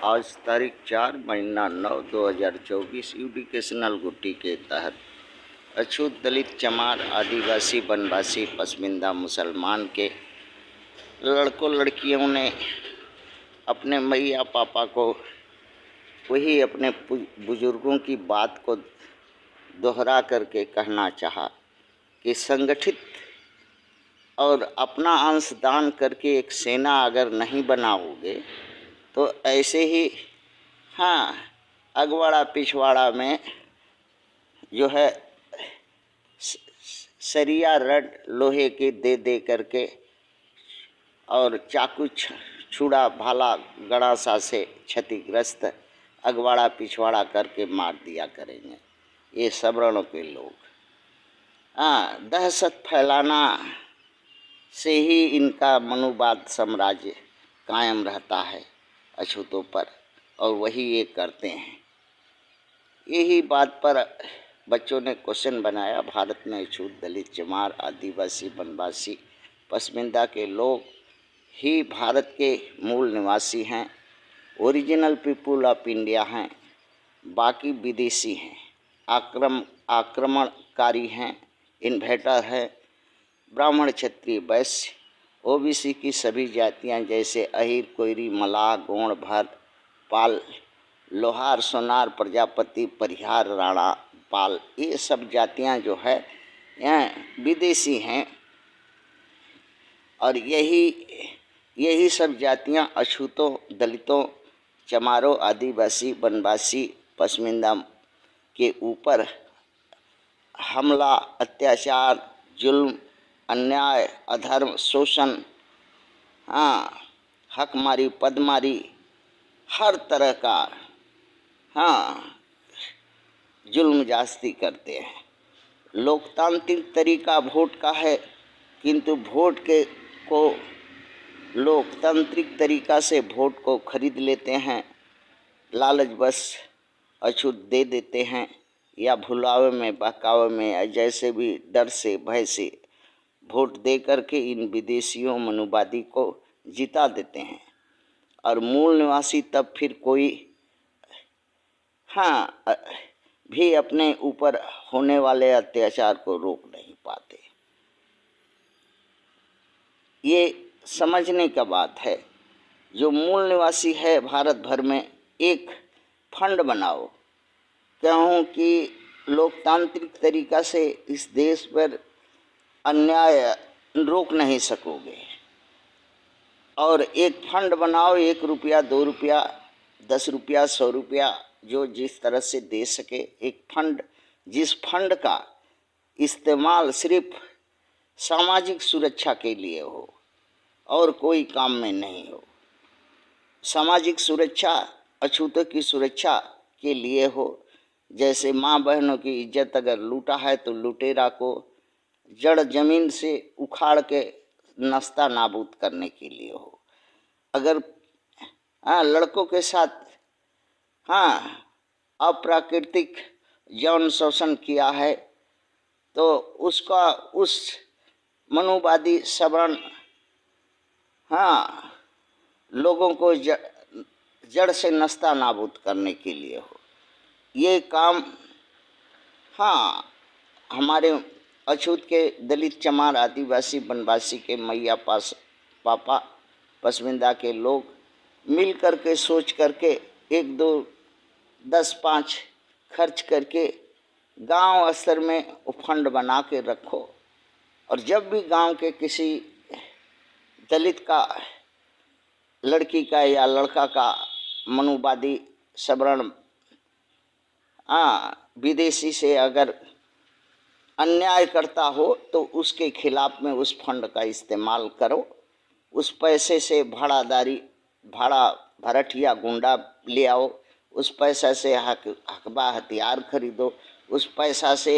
आज तारीख 4 महीना 9 2024 एजुकेशनल गुट्टी के तहत अछूत दलित चमार आदिवासी वनवासी पसमिंदा मुसलमान के लड़कों लड़कियों ने अपने मैया पापा को वही अपने बुजुर्गों की बात को दोहरा करके कहना चाहा कि संगठित और अपना अंश दान करके एक सेना अगर नहीं बनाओगे तो ऐसे ही अगवाड़ा पिछवाड़ा में जो है सरिया रड लोहे के दे करके और चाकू छुड़ा भाला गड़ासा से क्षतिग्रस्त अगवाड़ा पिछवाड़ा करके मार दिया करेंगे ये सवर्णों के लोग। दहशत फैलाना से ही इनका मनुवाद साम्राज्य कायम रहता है अछूतों पर, और वही ये करते हैं। यही बात पर बच्चों ने क्वेश्चन बनाया। भारत में अछूत दलित चमार आदिवासी वनवासी पसमिंदा के लोग ही भारत के मूल निवासी हैं, ओरिजिनल पीपुल ऑफ इंडिया हैं, बाकी विदेशी हैं, आक्रमणकारी हैं, इन्वेटर हैं। ब्राह्मण क्षत्रिय वैश्य ओबीसी की सभी जातियां जैसे अहिर कोयरी मलाह गोंड भर पाल लोहार सोनार प्रजापति परिहार राणा पाल, ये सब जातियां जो है विदेशी हैं, और यही सब जातियां अछूतों दलितों चमारों आदिवासी वनवासी पसमिंदा के ऊपर हमला अत्याचार जुल्म अन्याय अधर्म शोषण हकमारी पदमारी हर तरह का जुल्म जास्ती करते हैं। लोकतांत्रिक तरीका वोट का है, किंतु वोट को लोकतांत्रिक तरीका से वोट को खरीद लेते हैं, लालच बस अछूत दे देते हैं या भुलावे में बहकावे में या जैसे भी डर से भय से वोट दे करके इन विदेशियों मनुवादी को जिता देते हैं, और मूल निवासी तब फिर कोई भी अपने ऊपर होने वाले अत्याचार को रोक नहीं पाते। ये समझने का बात है। जो मूल निवासी है भारत भर में, एक फंड बनाओ, कहूँ कि लोकतांत्रिक तरीका से इस देश पर अन्याय रोक नहीं सकोगे, और एक फंड बनाओ, 1 रुपया 2 रुपया 10 रुपया 100 रुपया जो जिस तरह से दे सके, एक फंड, जिस फंड का इस्तेमाल सिर्फ सामाजिक सुरक्षा के लिए हो और कोई काम में नहीं हो। सामाजिक सुरक्षा अछूतों की सुरक्षा के लिए हो, जैसे माँ बहनों की इज्जत अगर लूटा है तो लुटेरा को जड़ जमीन से उखाड़ के नस्ता नाबूद करने के लिए हो। अगर लड़कों के साथ अप्राकृतिक यौन शोषण किया है तो उसका उस मनुवादी सवर्ण लोगों को जड़ से नस्ता नाबूद करने के लिए हो। ये काम हमारे अछूत के दलित चमार आदिवासी वनवासी के मैया पापा पसमिंदा के लोग मिल करके सोच करके 1 2 10 5 खर्च करके गांव स्तर में फंड बना के रखो, और जब भी गांव के किसी दलित का लड़की का या लड़का का मनुवादी सवर्ण विदेशी से अगर अन्याय करता हो तो उसके खिलाफ में उस फंड का इस्तेमाल करो। उस पैसे से भाड़ा भरठिया गुंडा ले आओ, उस पैसा से हकबा हथियार खरीदो, उस पैसा से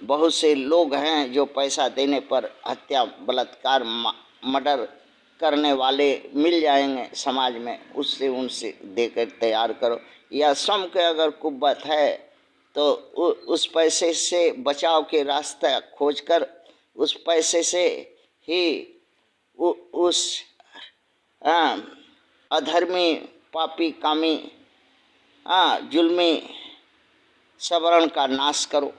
बहुत से लोग हैं जो पैसा देने पर हत्या बलात्कार मर्डर करने वाले मिल जाएंगे समाज में, उससे उनसे देकर तैयार करो। या श्रम के अगर कुव्वत है तो उस पैसे से बचाव के रास्ता खोजकर उस पैसे से ही उस अधर्मी, पापी, कामी, जुल्मी सवर्ण का नाश करो।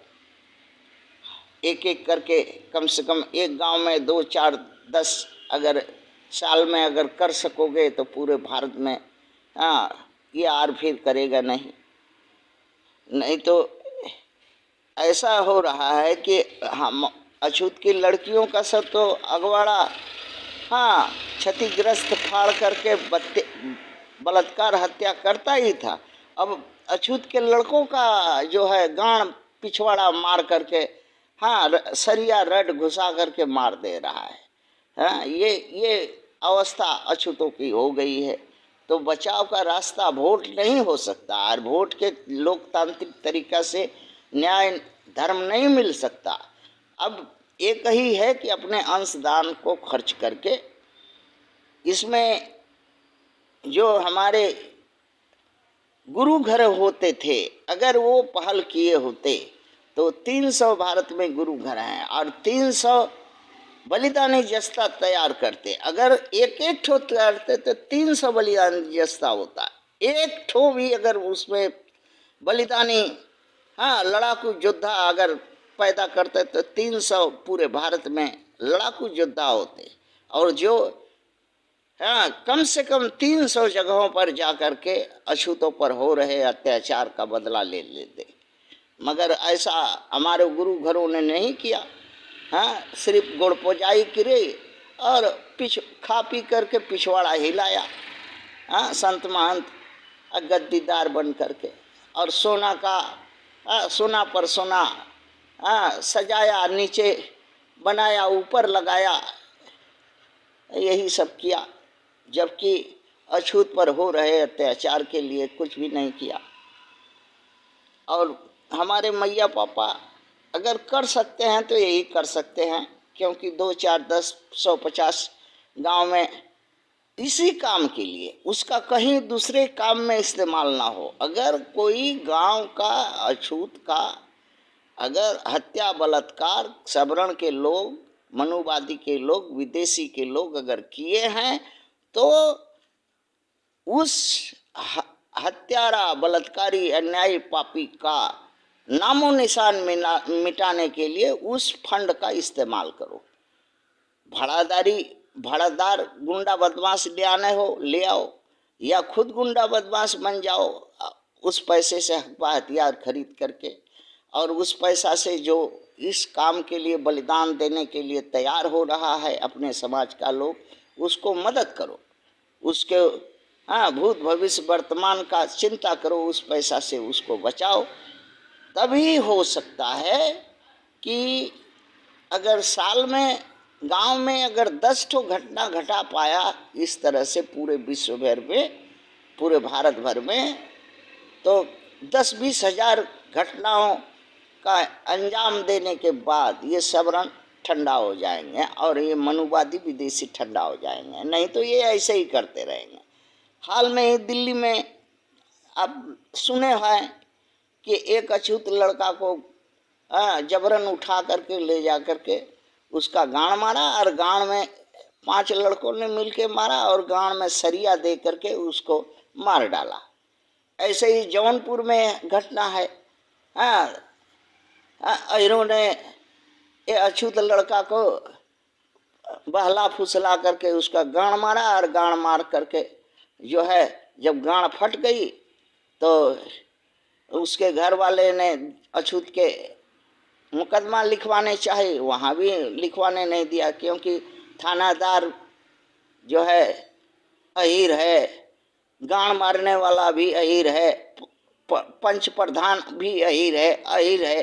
एक एक करके कम से कम एक गांव में 2, 4, 10 अगर साल में अगर कर सकोगे तो पूरे भारत में ये आर फिर करेगा नहीं। नहीं तो ऐसा हो रहा है कि हम अछूत की लड़कियों का सब तो अगवाड़ा क्षतिग्रस्त फाड़ करके बलात्कार हत्या करता ही था। अब अछूत के लड़कों का जो है गांड पिछवाड़ा मार करके सरिया रड घुसा करके मार दे रहा है। ये अवस्था अछूतों की हो गई है। तो बचाव का रास्ता वोट नहीं हो सकता, और वोट के लोकतांत्रिक तरीका से न्याय धर्म नहीं मिल सकता। अब एक ही है कि अपने अंशदान को खर्च करके इसमें जो हमारे गुरु घर होते थे, अगर वो पहल किए होते तो 300 भारत में गुरु घर हैं और 300 बलिदानी जस्ता तैयार करते। अगर एक एक ठो करते तो 300 बलिदानी जस्ता होता। एक ठो भी अगर उसमें बलिदानी लड़ाकू योद्धा अगर पैदा करते तो 300 पूरे भारत में लड़ाकू योद्धा होते। और जो कम से कम 300 जगहों पर जाकर के अछूतों पर हो रहे अत्याचार का बदला ले लेते। मगर ऐसा हमारे गुरु घरों ने नहीं किया। सिर्फ गुड़ पोजाई करे और खा पी करके पिछवाड़ा हिलाया, संत महंत गद्दीदार बन करके, और सोना का सोना पर सोना सजाया, नीचे बनाया, ऊपर लगाया, यही सब किया। जबकि अछूत पर हो रहे अत्याचार के लिए कुछ भी नहीं किया। और हमारे मैया पापा अगर कर सकते हैं तो यही कर सकते हैं, क्योंकि 2, 4, 10, 150 गांव में इसी काम के लिए, उसका कहीं दूसरे काम में इस्तेमाल ना हो। अगर कोई गांव का अछूत का अगर हत्या, बलात्कार सवर्ण के लोग, मनुवादी के लोग, विदेशी के लोग अगर किए हैं तो उस हत्यारा, बलात्कारी, अन्यायी, पापी का नामो निशान मिटाने के लिए उस फंड का इस्तेमाल करो। भाड़ादार गुंडा बदमाश ले आओ, या खुद गुंडा बदमाश बन जाओ उस पैसे से हथियार खरीद करके, और उस पैसा से जो इस काम के लिए बलिदान देने के लिए तैयार हो रहा है अपने समाज का लोग, उसको मदद करो। उसके भूत भविष्य वर्तमान का चिंता करो, उस पैसा से उसको बचाओ। तभी हो सकता है कि अगर साल में गांव में अगर 10 ठो घटना घटा पाया इस तरह से पूरे विश्व भर में, पूरे भारत भर में, तो 10-20 हजार घटनाओं का अंजाम देने के बाद ये सवर्ण ठंडा हो जाएंगे और ये मनुवादी विदेशी ठंडा हो जाएंगे। नहीं तो ये ऐसे ही करते रहेंगे। हाल में ही दिल्ली में आप सुने हैं कि एक अछूत लड़का को जबरन उठा करके ले जा करके उसका गांड मारा, और गांड में 5 लड़कों ने मिलके मारा और गांड में सरिया दे करके उसको मार डाला। ऐसे ही जौनपुर में घटना है। अहिरों ने ये अछूत लड़का को बहला फुसला करके उसका गांड मारा, और गांड मार करके जो है जब गांड फट गई तो उसके घर वाले ने अछूत के मुकदमा लिखवाने चाहे, वहाँ भी लिखवाने नहीं दिया, क्योंकि थानादार जो है अहीर है, गांड मारने वाला भी अहीर है, पंच प्रधान भी अहीर है,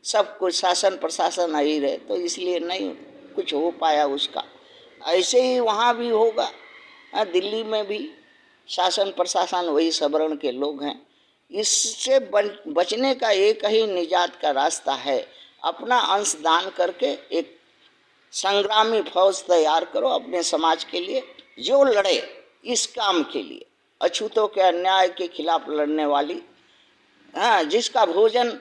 सब कुछ शासन प्रशासन अहीर है, तो इसलिए नहीं कुछ हो पाया उसका। ऐसे ही वहाँ भी होगा। दिल्ली में भी शासन प्रशासन वही सवर्ण के लोग हैं। इससे बचने का एक ही निजात का रास्ता है, अपना अंश दान करके एक संग्रामी फौज तैयार करो अपने समाज के लिए, जो लड़े इस काम के लिए, अछूतों के अन्याय के खिलाफ लड़ने वाली, जिसका भोजन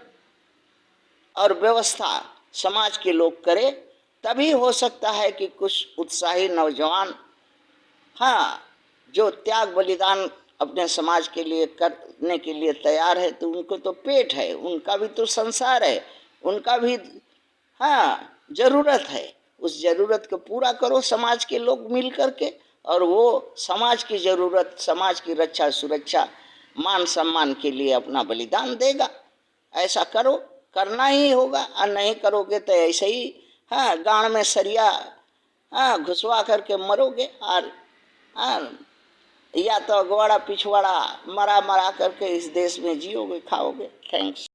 और व्यवस्था समाज के लोग करे। तभी हो सकता है कि कुछ उत्साही नौजवान जो त्याग बलिदान अपने समाज के लिए करने के लिए तैयार है, तो उनको तो पेट है, उनका भी तो संसार है, उनका भी हाँ जरूरत है। उस जरूरत को पूरा करो समाज के लोग मिल करके, और वो समाज की जरूरत, समाज की रक्षा सुरक्षा, मान सम्मान के लिए अपना बलिदान देगा। ऐसा करो, करना ही होगा, और नहीं करोगे तो ऐसे ही हाँ गांड में सरिया हाँ घुसवा करके मरोगे। और हाँ या तो अगवाड़ा पिछवाड़ा मरा मरा करके इस देश में जियोगे, खाओगे। थैंक्स।